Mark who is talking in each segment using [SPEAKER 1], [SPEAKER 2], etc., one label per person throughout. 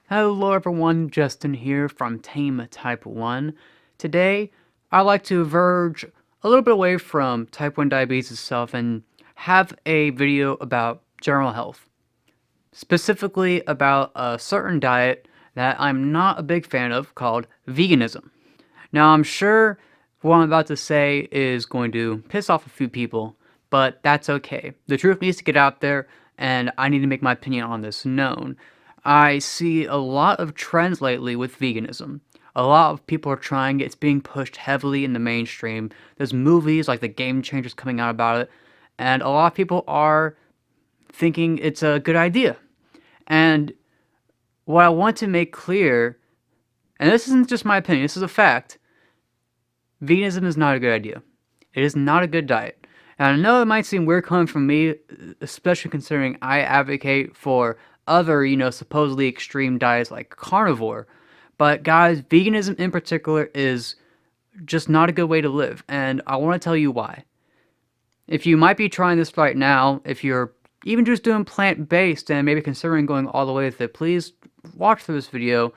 [SPEAKER 1] Hello everyone, Justin here from Tame Type 1. Today, I'd like to verge a little bit away from type 1 diabetes itself and have a video about general health. Specifically about a certain diet that I'm not a big fan of called veganism. Now, I'm sure what I'm about to say is going to piss off a few people, but that's okay. The truth needs to get out there, and I need to make my opinion on this known. I see a lot of trends lately with veganism. A lot of people are trying it. It's being pushed heavily in the mainstream. There's movies like The Game Changers coming out about it, and a lot of people are thinking it's a good idea. And what I want to make clear, and this isn't just my opinion, this is a fact, veganism is not a good idea. It is not a good diet. And I know it might seem weird coming from me, especially considering I advocate for other, supposedly extreme diets like carnivore. But guys, veganism in particular is just not a good way to live. And I want to tell you why. If you might be trying this right now, if you're even just doing plant-based and maybe considering going all the way with it, please watch through this video.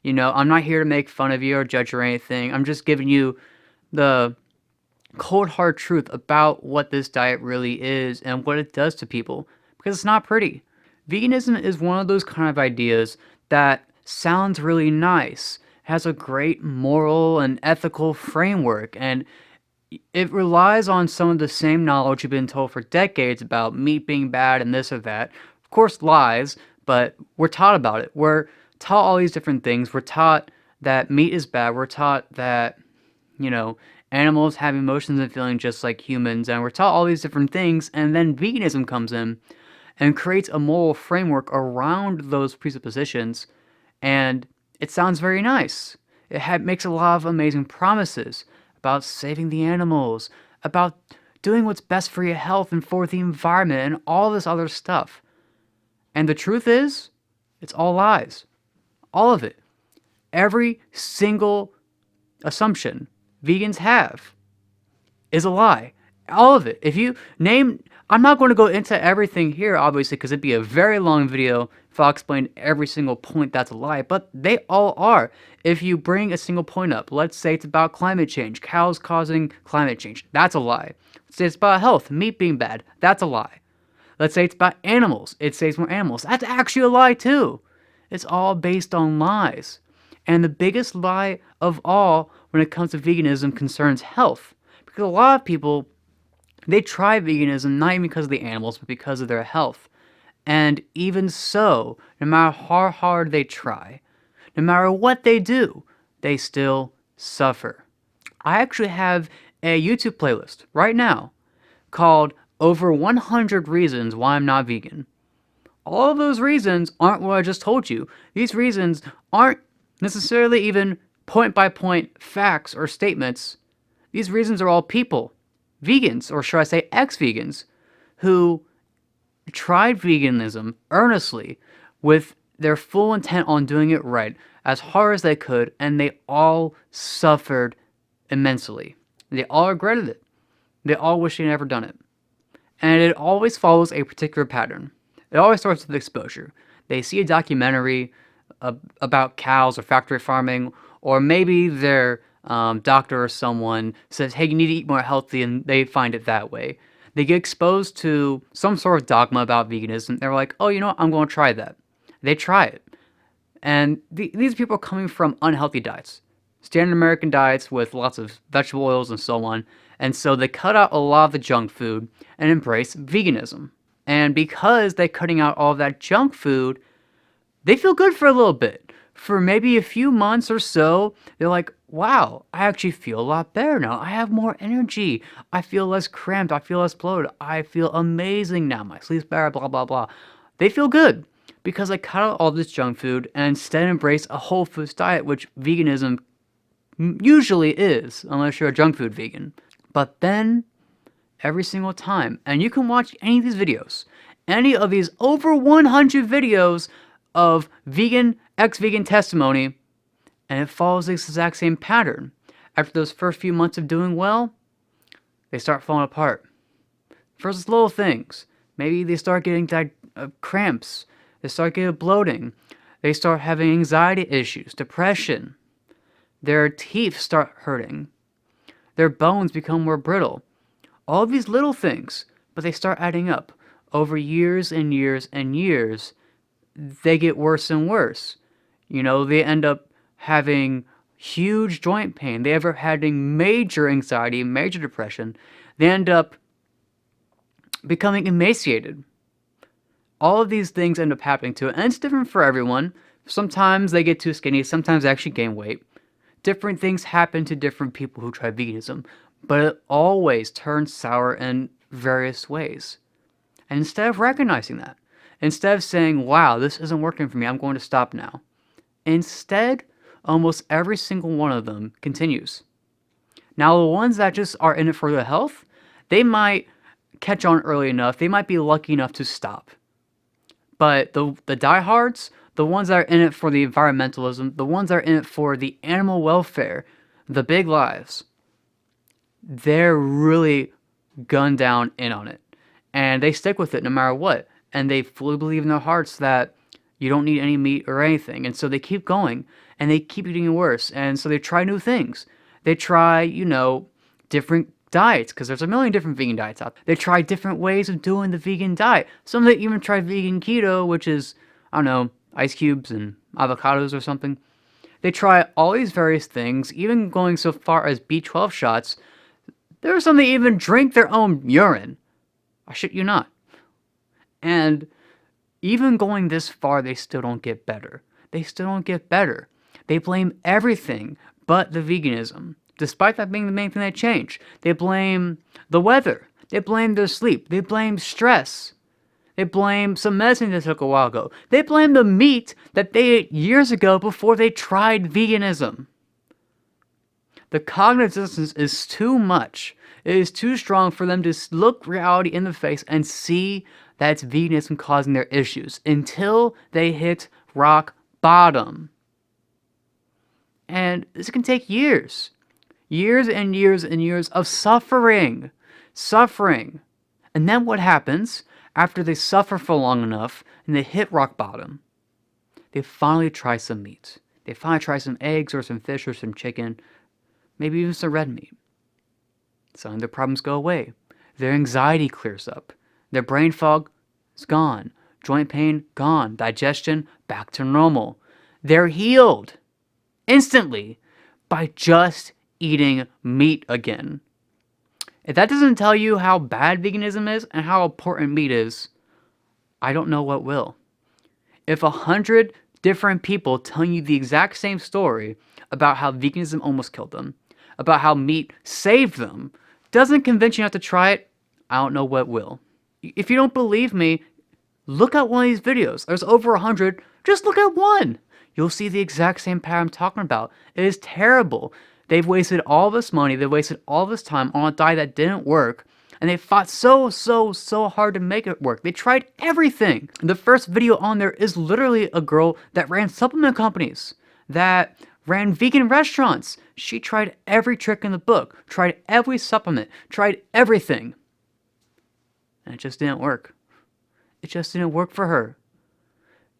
[SPEAKER 1] I'm not here to make fun of you or judge or anything. I'm just giving you the cold hard truth about what this diet really is and what it does to people, because it's not pretty. Veganism is one of those kind of ideas that sounds really nice, has a great moral and ethical framework, and it relies on some of the same knowledge you've been told for decades about meat being bad and this or that. Of course, lies, but we're taught about it. We're taught all these different things. We're taught that meat is bad. We're taught that, you know, animals have emotions and feelings just like humans, and we're taught all these different things, and then veganism comes in and creates a moral framework around those presuppositions, and it sounds very nice. It makes a lot of amazing promises about saving the animals, about doing what's best for your health and for the environment, and all this other stuff. And the truth is, it's all lies. All of it. Every single assumption vegans have is a lie. All of it. If you name, I'm not going to go into everything here, obviously, because it'd be a very long video if I explained every single point that's a lie, but they all are. If you bring a single point up, let's say it's about climate change, cows causing climate change, that's a lie. Let's say it's about health, meat being bad, that's a lie. Let's say it's about animals, it saves more animals, that's actually a lie too. It's all based on lies. And the biggest lie of all when it comes to veganism concerns health. Because a lot of people, they try veganism not even because of the animals, but because of their health. And even so, no matter how hard they try, no matter what they do, they still suffer. I actually have a YouTube playlist right now called Over 100 Reasons Why I'm Not Vegan. All of those reasons aren't what I just told you. These reasons aren't necessarily even point-by-point facts or statements. These reasons are all people, vegans, or should I say ex-vegans, who tried veganism earnestly with their full intent on doing it right, as hard as they could, and they all suffered immensely. They all regretted it. They all wish they'd never done it. And it always follows a particular pattern. It always starts with exposure. They see a documentary about cows or factory farming, or maybe their doctor or someone says, hey, you need to eat more healthy, and they find it that way. They get exposed to some sort of dogma about veganism. They're like, oh, you know what? I'm going to try that. They try it. And these people are coming from unhealthy diets, standard American diets with lots of vegetable oils and so on. And so they cut out a lot of the junk food and embrace veganism. And because they're cutting out all of that junk food, they feel good for a little bit. For maybe a few months or so, they're like, wow, I actually feel a lot better now. I have more energy. I feel less cramped. I feel less bloated. I feel amazing now. My sleep's better, blah, blah, blah. They feel good because they cut out all this junk food and instead embrace a whole foods diet, which veganism usually is, unless you're a junk food vegan. But then, every single time, and you can watch any of these videos, any of these over 100 videos of vegan, ex-vegan testimony, and it follows this exact same pattern. After those first few months of doing well, they start falling apart. First, little things. Maybe they start getting cramps. They start getting bloating. They start having anxiety issues, depression. Their teeth start hurting. Their bones become more brittle. All these little things, but they start adding up. Over years and years and years, they get worse and worse. They end up having huge joint pain. They ever having major anxiety, major depression. They end up becoming emaciated. All of these things end up happening to it, and it's different for everyone. Sometimes they get too skinny, sometimes they actually gain weight. Different things happen to different people who try veganism, but it always turns sour in various ways. And instead of recognizing that, instead of saying, wow, this isn't working for me, I'm going to stop now, instead, almost every single one of them continues. Now, the ones that just are in it for their health, they might catch on early enough, they might be lucky enough to stop. But the diehards, the ones that are in it for the environmentalism, the ones that are in it for the animal welfare, the big lives, they're really gunned down in on it. And they stick with it no matter what. And they fully believe in their hearts that you don't need any meat or anything. And so they keep going, and they keep eating worse. And so they try new things. They try, different diets, because there's a million different vegan diets out there. They try different ways of doing the vegan diet. Some of them even try vegan keto, which is, I don't know, ice cubes and avocados or something. They try all these various things, even going so far as B12 shots. There are some that even drink their own urine. I shit you not. And even going this far, they still don't get better. They still don't get better. They blame everything but the veganism, despite that being the main thing they change. They blame the weather. They blame their sleep. They blame stress. They blame some medicine they took a while ago. They blame the meat that they ate years ago before they tried veganism. The cognitive dissonance is too much. It is too strong for them to look reality in the face and see that it's veganism causing their issues until they hit rock bottom. And this can take years. Years and years and years of suffering. Suffering. And then what happens after they suffer for long enough and they hit rock bottom? They finally try some meat. They finally try some eggs or some fish or some chicken, maybe even some red meat. Some of their problems go away. Their anxiety clears up. Their brain fog is gone. Joint pain gone. Digestion back to normal. They're healed instantly by just eating meat again. If that doesn't tell you how bad veganism is and how important meat is, I don't know what will. If 100 different people telling you the exact same story about how veganism almost killed them, about how meat saved them, doesn't convince you not to try it, I don't know what will. If you don't believe me, look at one of these videos. There's over 100. Just look at one. You'll see the exact same pattern I'm talking about. It is terrible. They've wasted all this money. They've wasted all this time on a diet that didn't work. And they fought so hard to make it work. They tried everything. The first video on there is literally a girl that ran supplement companies, that ran vegan restaurants. She tried every trick in the book, tried every supplement, tried everything. And it just didn't work. It just didn't work for her.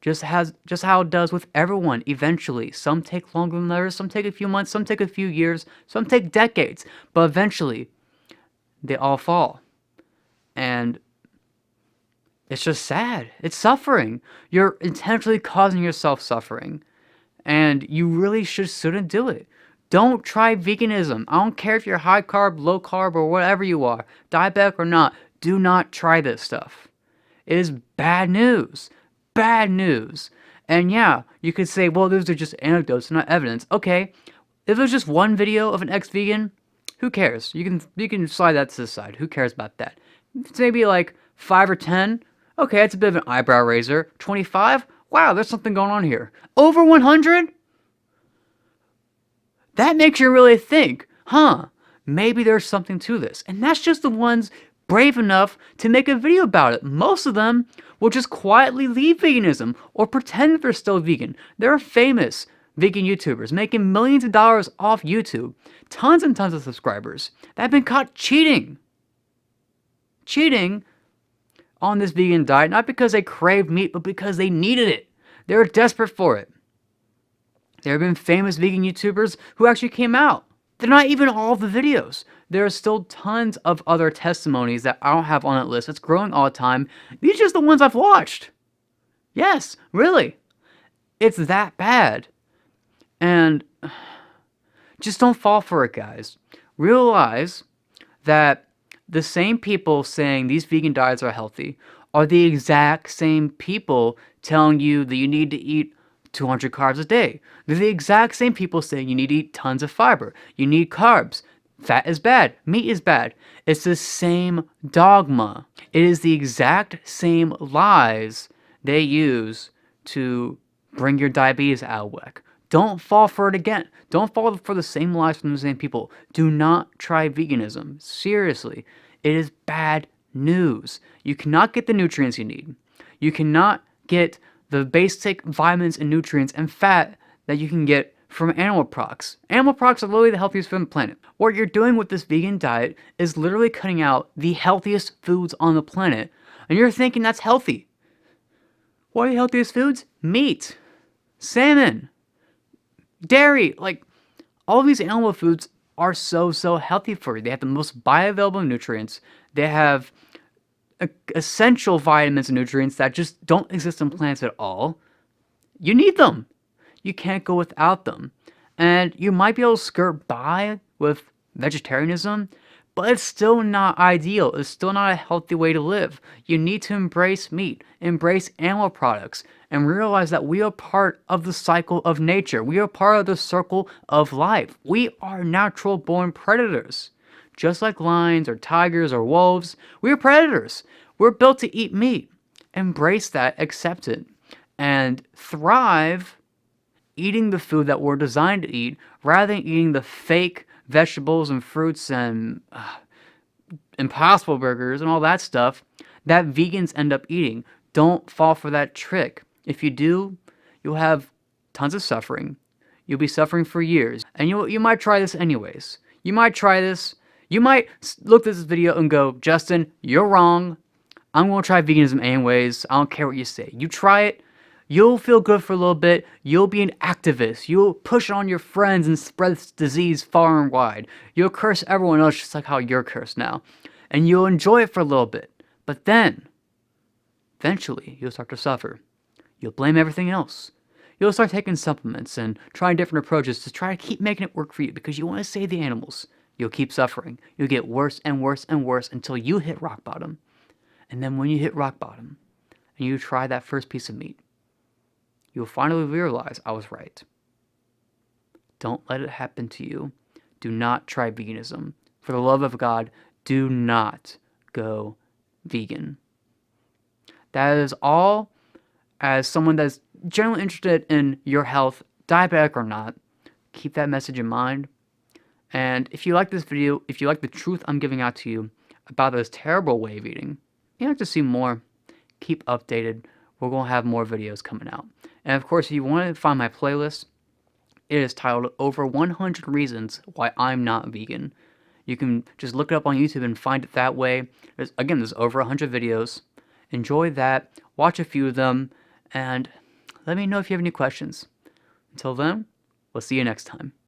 [SPEAKER 1] Just how it does with everyone eventually. Some take longer than others, some take a few months, some take a few years, some take decades. But eventually, they all fall. And it's just sad. It's suffering. You're intentionally causing yourself suffering. And you really shouldn't do it. Don't try veganism. I don't care if you're high carb, low carb, or whatever you are, diabetic or not. Do not try this stuff. It is bad news. Bad news. And yeah, you could say, well, those are just anecdotes, not evidence. Okay, if there's just one video of an ex-vegan, who cares? You can slide that to the side. Who cares about that? It's maybe like 5 or 10. Okay, it's a bit of an eyebrow raiser. 25? Wow, there's something going on here. Over 100? That makes you really think, maybe there's something to this. And that's just the ones brave enough to make a video about it. Most of them will just quietly leave veganism or pretend that they're still vegan. There are famous vegan YouTubers making millions of dollars off YouTube. Tons and tons of subscribers that have been caught cheating. Cheating on this vegan diet, not because they craved meat, but because they needed it. They're desperate for it. There have been famous vegan YouTubers who actually came out. They're not even all the videos. There are still tons of other testimonies that I don't have on that list. It's growing all the time. These are just the ones I've watched. Yes, really. It's that bad. And just don't fall for it, guys. Realize that the same people saying these vegan diets are healthy are the exact same people telling you that you need to eat 200 carbs a day. They're the exact same people saying you need to eat tons of fiber. You need carbs. Fat is bad. Meat is bad. It's the same dogma. It is the exact same lies they use to bring your diabetes out of whack. Don't fall for it again. Don't fall for the same lies from the same people. Do not try veganism. Seriously, it is bad news. You cannot get the nutrients you need. You cannot get the basic vitamins and nutrients and fat that you can get from animal products. Animal products are literally the healthiest food on the planet. What you're doing with this vegan diet is literally cutting out the healthiest foods on the planet, and you're thinking that's healthy. What are the healthiest foods? Meat, salmon, dairy. Like, all of these animal foods are so healthy for you. They have the most bioavailable nutrients. They have essential vitamins and nutrients that just don't exist in plants at all. You need them. You can't go without them. And you might be able to skirt by with vegetarianism, but it's still not ideal. It's still not a healthy way to live. You need to embrace meat, embrace animal products, and realize that we are part of the cycle of nature. We are part of the circle of life. We are natural-born predators. Just like lions or tigers or wolves, we are predators. We're built to eat meat. Embrace that, accept it, and thrive eating the food that we're designed to eat rather than eating the fake vegetables and fruits and impossible burgers and all that stuff that vegans end up eating. Don't fall for that trick. If you do, you'll have tons of suffering. You'll be suffering for years. And you might try this anyways. You might try this. You might look at this video and go, Justin, you're wrong. I'm going to try veganism anyways. I don't care what you say. You try it. You'll feel good for a little bit. You'll be an activist. You'll push on your friends and spread this disease far and wide. You'll curse everyone else just like how you're cursed now. And you'll enjoy it for a little bit. But then, eventually, you'll start to suffer. You'll blame everything else. You'll start taking supplements and trying different approaches to try to keep making it work for you because you want to save the animals. You'll keep suffering. You'll get worse and worse and worse until you hit rock bottom. And then when you hit rock bottom and you try that first piece of meat, you'll finally realize I was right. Don't let it happen to you. Do not try veganism. For the love of God, do not go vegan. That is all. As someone that's generally interested in your health, diabetic or not, keep that message in mind. And if you like this video, if you like the truth I'm giving out to you about this terrible way of eating, you'd like to see more, keep updated. We're going to have more videos coming out. And of course, if you want to find my playlist, it is titled Over 100 Reasons Why I'm Not Vegan. You can just look it up on YouTube and find it that way. There's over 100 videos. Enjoy that. Watch a few of them. And let me know if you have any questions. Until then, we'll see you next time.